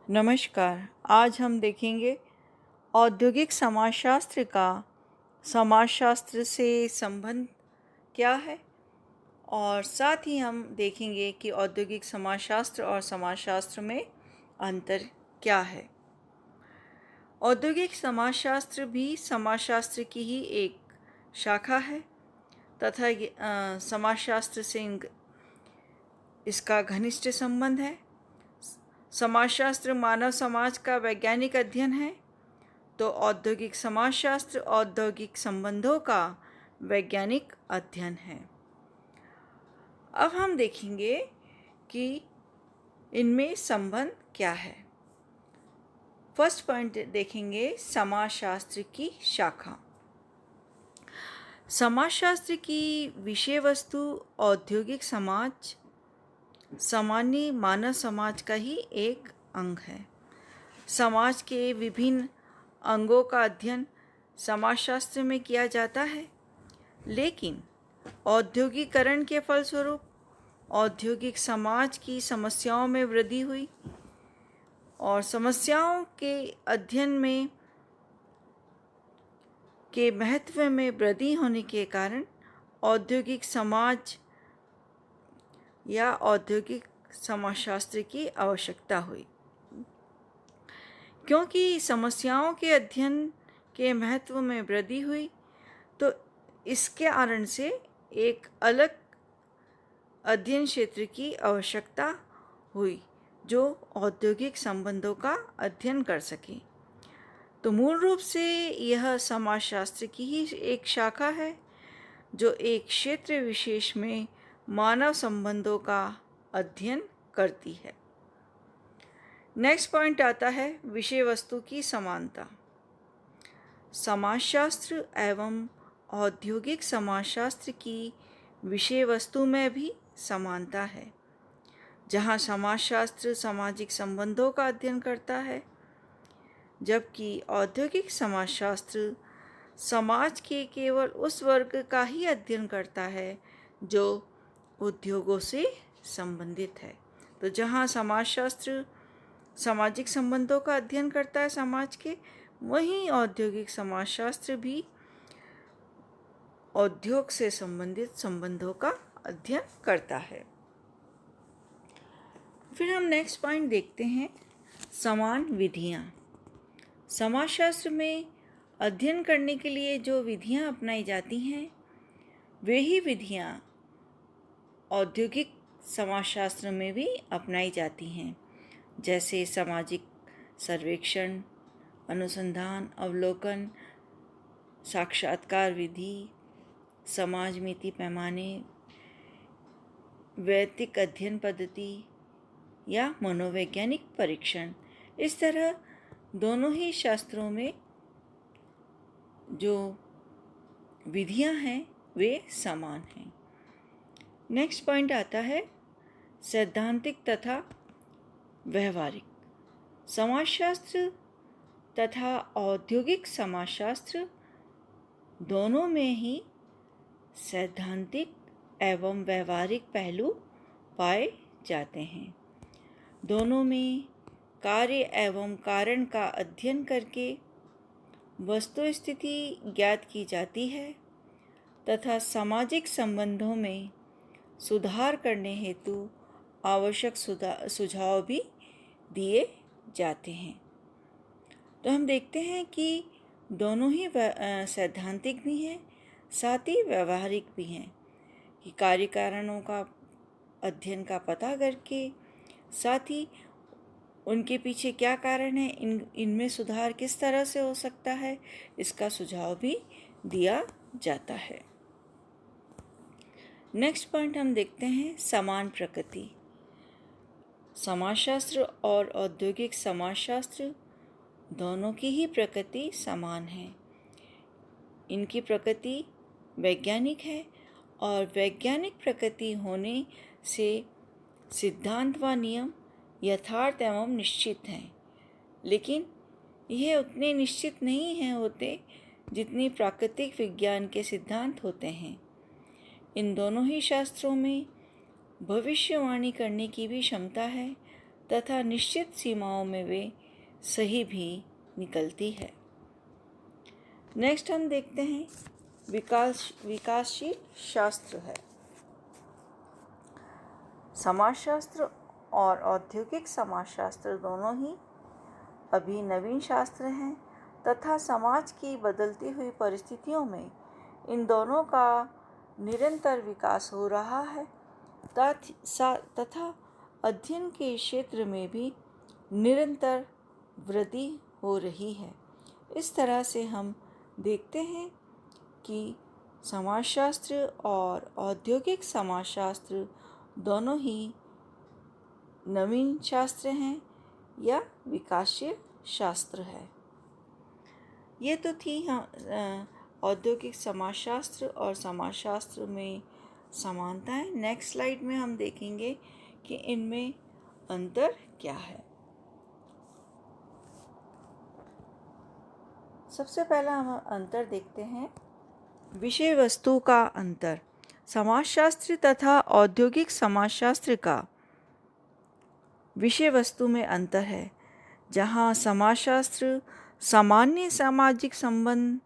नमस्कार। आज हम देखेंगे औद्योगिक समाजशास्त्र का समाजशास्त्र से संबंध क्या है, और साथ ही हम देखेंगे कि औद्योगिक समाजशास्त्र और समाजशास्त्र में अंतर क्या है। औद्योगिक समाजशास्त्र भी समाजशास्त्र की ही एक शाखा है तथा समाजशास्त्र से इसका घनिष्ठ संबंध है। समाजशास्त्र मानव समाज का वैज्ञानिक अध्ययन है, तो औद्योगिक समाजशास्त्र औद्योगिक संबंधों का वैज्ञानिक अध्ययन है। अब हम देखेंगे कि इनमें संबंध क्या है। फर्स्ट पॉइंट देखेंगे समाजशास्त्र की शाखा। समाजशास्त्र की विषय वस्तु औद्योगिक समाज सामान्य मानव समाज का ही एक अंग है। समाज के विभिन्न अंगों का अध्ययन समाजशास्त्र में किया जाता है, लेकिन औद्योगिकरण के फलस्वरूप औद्योगिक समाज की समस्याओं में वृद्धि हुई और समस्याओं के अध्ययन में के महत्व में वृद्धि होने के कारण औद्योगिक समाज या औद्योगिक समाजशास्त्र की आवश्यकता हुई। क्योंकि समस्याओं के अध्ययन के महत्व में वृद्धि हुई, तो इसके कारण से एक अलग अध्ययन क्षेत्र की आवश्यकता हुई जो औद्योगिक संबंधों का अध्ययन कर सके। तो मूल रूप से यह समाजशास्त्र की ही एक शाखा है जो एक क्षेत्र विशेष में मानव संबंधों का अध्ययन करती है। नेक्स्ट पॉइंट आता है विषय वस्तु की समानता। समाजशास्त्र एवं औद्योगिक समाजशास्त्र की विषय वस्तु में भी समानता है। जहाँ समाजशास्त्र सामाजिक संबंधों का अध्ययन करता है, जबकि औद्योगिक समाजशास्त्र समाज के केवल उस वर्ग का ही अध्ययन करता है जो उद्योगों से संबंधित है। तो जहाँ समाजशास्त्र सामाजिक संबंधों का अध्ययन करता है समाज के, वहीं औद्योगिक समाजशास्त्र भी उद्योग से संबंधित संबंधों का अध्ययन करता है। फिर हम नेक्स्ट पॉइंट देखते हैं समान विधियाँ। समाजशास्त्र में अध्ययन करने के लिए जो विधियाँ अपनाई जाती हैं, वे ही विधियाँ औद्योगिक समाजशास्त्र में भी अपनाई जाती हैं, जैसे सामाजिक सर्वेक्षण, अनुसंधान, अवलोकन, साक्षात्कार विधि, समाज मिति पैमाने, वैयक्तिक अध्ययन पद्धति या मनोवैज्ञानिक परीक्षण। इस तरह दोनों ही शास्त्रों में जो विधियां हैं वे समान हैं। नेक्स्ट पॉइंट आता है सैद्धांतिक तथा व्यवहारिक। समाजशास्त्र तथा औद्योगिक समाजशास्त्र दोनों में ही सैद्धांतिक एवं व्यवहारिक पहलू पाए जाते हैं। दोनों में कार्य एवं कारण का अध्ययन करके वस्तु स्थिति ज्ञात की जाती है तथा सामाजिक संबंधों में सुधार करने हेतु आवश्यक सुझाव भी दिए जाते हैं। तो हम देखते हैं कि दोनों ही सैद्धांतिक भी हैं, साथ ही व्यवहारिक भी हैं, कि कार्य कारणों का अध्ययन का पता करके साथ ही उनके पीछे क्या कारण है, इनमें सुधार किस तरह से हो सकता है, इसका सुझाव भी दिया जाता है। नेक्स्ट पॉइंट हम देखते हैं समान प्रकृति। समाजशास्त्र और औद्योगिक समाजशास्त्र दोनों की ही प्रकृति समान है। इनकी प्रकृति वैज्ञानिक है और वैज्ञानिक प्रकृति होने से सिद्धांत व नियम यथार्थ एवं निश्चित हैं, लेकिन यह उतने निश्चित नहीं होते जितनी प्राकृतिक विज्ञान के सिद्धांत होते हैं। इन दोनों ही शास्त्रों में भविष्यवाणी करने की भी क्षमता है, तथा निश्चित सीमाओं में वे सही भी निकलती है। नेक्स्ट हम देखते हैं विकासशील शास्त्र है। समाजशास्त्र और औद्योगिक समाजशास्त्र दोनों ही अभी नवीन शास्त्र हैं तथा समाज की बदलती हुई परिस्थितियों में इन दोनों का निरंतर विकास हो रहा है तथा अध्ययन के क्षेत्र में भी निरंतर वृद्धि हो रही है। इस तरह से हम देखते हैं कि समाजशास्त्र और औद्योगिक समाजशास्त्र दोनों ही नवीन शास्त्र हैं या विकासशील शास्त्र है। ये तो थी औद्योगिक समाजशास्त्र और समाजशास्त्र में समानताएं। नेक्स्ट स्लाइड में हम देखेंगे कि इनमें अंतर क्या है। सबसे पहला हम अंतर देखते हैं विषय वस्तु का अंतर। समाजशास्त्र तथा औद्योगिक समाजशास्त्र का विषय वस्तु में अंतर है। जहाँ समाजशास्त्र सामान्य सामाजिक संबंध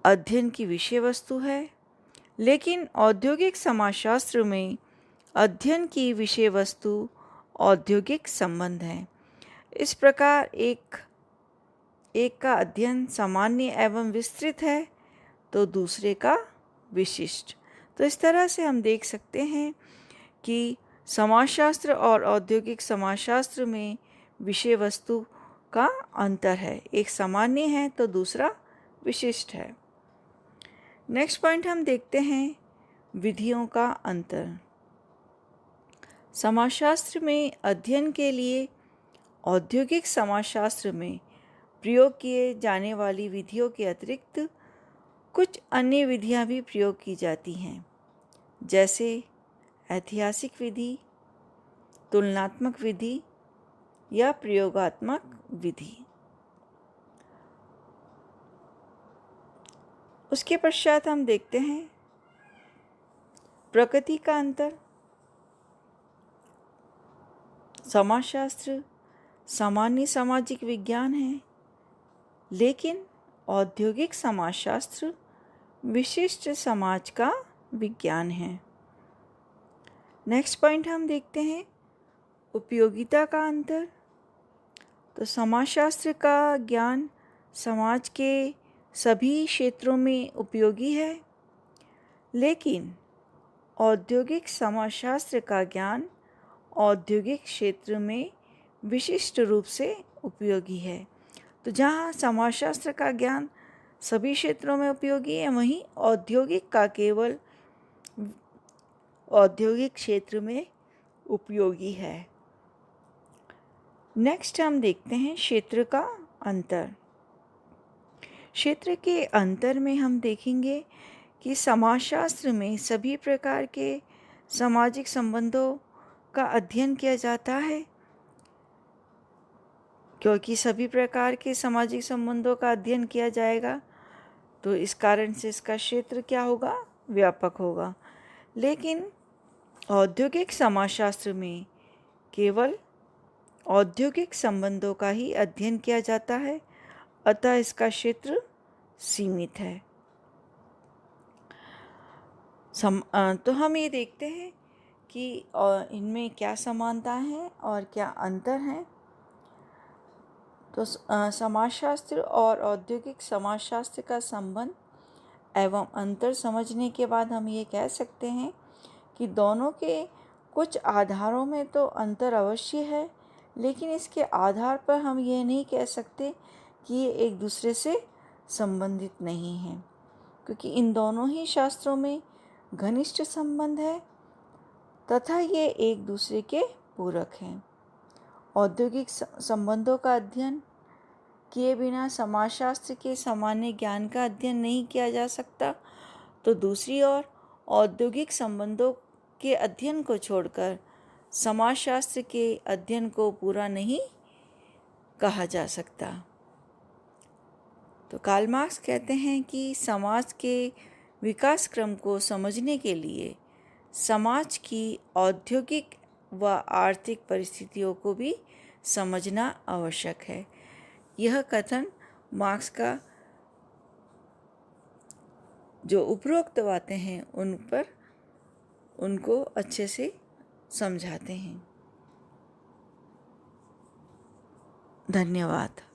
अध्ययन की विषय वस्तु है, लेकिन औद्योगिक समाजशास्त्र में अध्ययन की विषय वस्तु औद्योगिक संबंध है। इस प्रकार एक का अध्ययन सामान्य एवं विस्तृत है तो दूसरे का विशिष्ट। तो इस तरह से हम देख सकते हैं कि समाजशास्त्र और औद्योगिक समाजशास्त्र में विषय वस्तु का अंतर है, एक सामान्य है तो दूसरा विशिष्ट है। नेक्स्ट पॉइंट हम देखते हैं विधियों का अंतर। समाजशास्त्र में अध्ययन के लिए औद्योगिक समाजशास्त्र में प्रयोग किए जाने वाली विधियों के अतिरिक्त कुछ अन्य विधियां भी प्रयोग की जाती हैं, जैसे ऐतिहासिक विधि, तुलनात्मक विधि या प्रयोगात्मक विधि। उसके पश्चात हम देखते हैं प्रकृति का अंतर। समाजशास्त्र सामान्य सामाजिक विज्ञान है, लेकिन औद्योगिक समाजशास्त्र विशिष्ट समाज का विज्ञान है। नेक्स्ट पॉइंट हम देखते हैं उपयोगिता का अंतर। तो समाजशास्त्र का ज्ञान समाज के सभी क्षेत्रों में उपयोगी है, लेकिन औद्योगिक समाजशास्त्र का ज्ञान औद्योगिक क्षेत्र में विशिष्ट रूप से उपयोगी है। तो जहाँ समाजशास्त्र का ज्ञान सभी क्षेत्रों में उपयोगी है, वहीं औद्योगिक का केवल औद्योगिक क्षेत्र में उपयोगी है। नेक्स्ट हम देखते हैं क्षेत्र का अंतर। क्षेत्र के अंतर में हम देखेंगे कि समाजशास्त्र में सभी प्रकार के सामाजिक संबंधों का अध्ययन किया जाता है, क्योंकि सभी प्रकार के सामाजिक संबंधों का अध्ययन किया जाएगा तो इस कारण से इसका क्षेत्र क्या होगा, व्यापक होगा। लेकिन औद्योगिक समाजशास्त्र में केवल औद्योगिक संबंधों का ही अध्ययन किया जाता है, अतः इसका क्षेत्र सीमित है। तो हम ये देखते हैं कि इनमें क्या समानता है और क्या अंतर है। तो समाजशास्त्र और औद्योगिक समाजशास्त्र का संबंध एवं अंतर समझने के बाद हम ये कह सकते हैं कि दोनों के कुछ आधारों में तो अंतर अवश्य है, लेकिन इसके आधार पर हम ये नहीं कह सकते कि ये एक दूसरे से संबंधित नहीं हैं, क्योंकि इन दोनों ही शास्त्रों में घनिष्ठ संबंध है तथा ये एक दूसरे के पूरक हैं। औद्योगिक संबंधों का अध्ययन किए बिना समाजशास्त्र के सामान्य ज्ञान का अध्ययन नहीं किया जा सकता, तो दूसरी ओर औद्योगिक संबंधों के अध्ययन को छोड़कर समाजशास्त्र के अध्ययन को पूरा नहीं कहा जा सकता। तो कार्ल मार्क्स कहते हैं कि समाज के विकास क्रम को समझने के लिए समाज की औद्योगिक व आर्थिक परिस्थितियों को भी समझना आवश्यक है। यह कथन मार्क्स का जो उपरोक्त बातें हैं उन पर उनको अच्छे से समझाते हैं। धन्यवाद।